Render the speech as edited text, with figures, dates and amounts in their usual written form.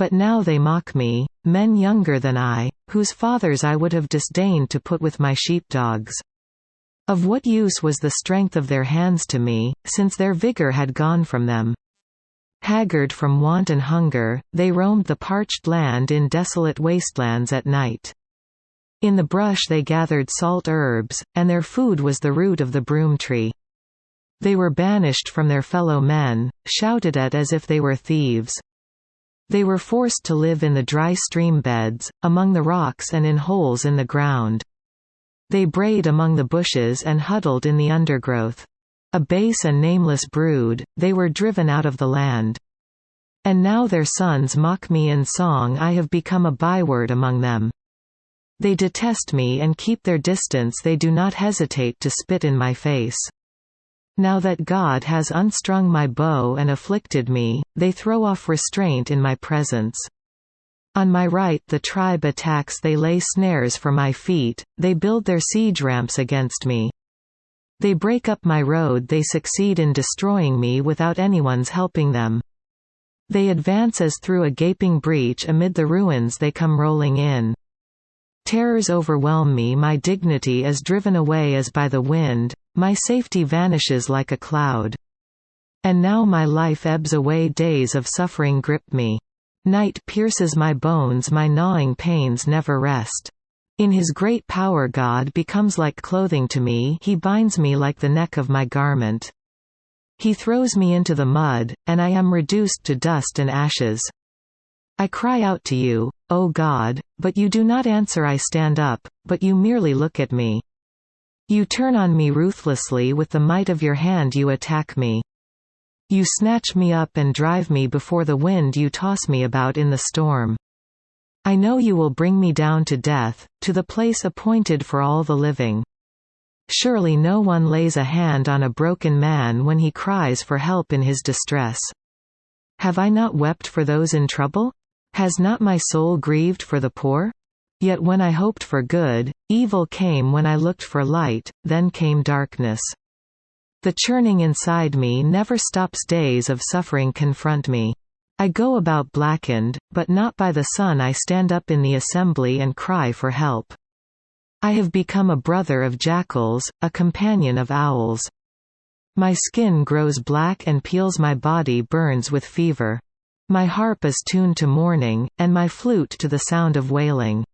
But now they mock me, men younger than I, whose fathers I would have disdained to put with my sheepdogs. Of what use was the strength of their hands to me, since their vigor had gone from them? Haggard from want and hunger, they roamed the parched land in desolate wastelands at night. In the brush they gathered salt herbs, and their food was the root of the broom tree. They were banished from their fellow men, shouted at as if they were thieves. They were forced to live in the dry stream beds, among the rocks and in holes in the ground. They brayed among the bushes and huddled in the undergrowth. A base and nameless brood, they were driven out of the land. And now their sons mock me in song. I have become a byword among them. They detest me and keep their distance. They do not hesitate to spit in my face. Now that God has unstrung my bow and afflicted me, they throw off restraint in my presence. On my right the tribe attacks. They lay snares for my feet, they build their siege ramps against me. They break up my road. They succeed in destroying me without anyone's helping them. They advance as through a gaping breach. Amid the ruins they come rolling in. Terrors overwhelm me. My dignity is driven away as by the wind, my safety vanishes like a cloud. And now my life ebbs away. Days of suffering grip me. Night pierces my bones. My gnawing pains never rest. In His great power God becomes like clothing to me. He binds me like the neck of my garment. He throws me into the mud, and I am reduced to dust and ashes. I cry out to you, O God, but you do not answer. I stand up, but you merely look at me. You turn on me ruthlessly. With the might of your hand you attack me. You snatch me up and drive me before the wind. You toss me about in the storm. I know you will bring me down to death, to the place appointed for all the living. Surely no one lays a hand on a broken man when he cries for help in his distress. Have I not wept for those in trouble? Has not my soul grieved for the poor? Yet when I hoped for good, evil came. When I looked for light, then came darkness. The churning inside me never stops. Days of suffering confront me. I go about blackened, but not by the sun. I stand up in the assembly and cry for help. I have become a brother of jackals, a companion of owls. My skin grows black and peels. My body burns with fever. My harp is tuned to mourning, and my flute to the sound of wailing.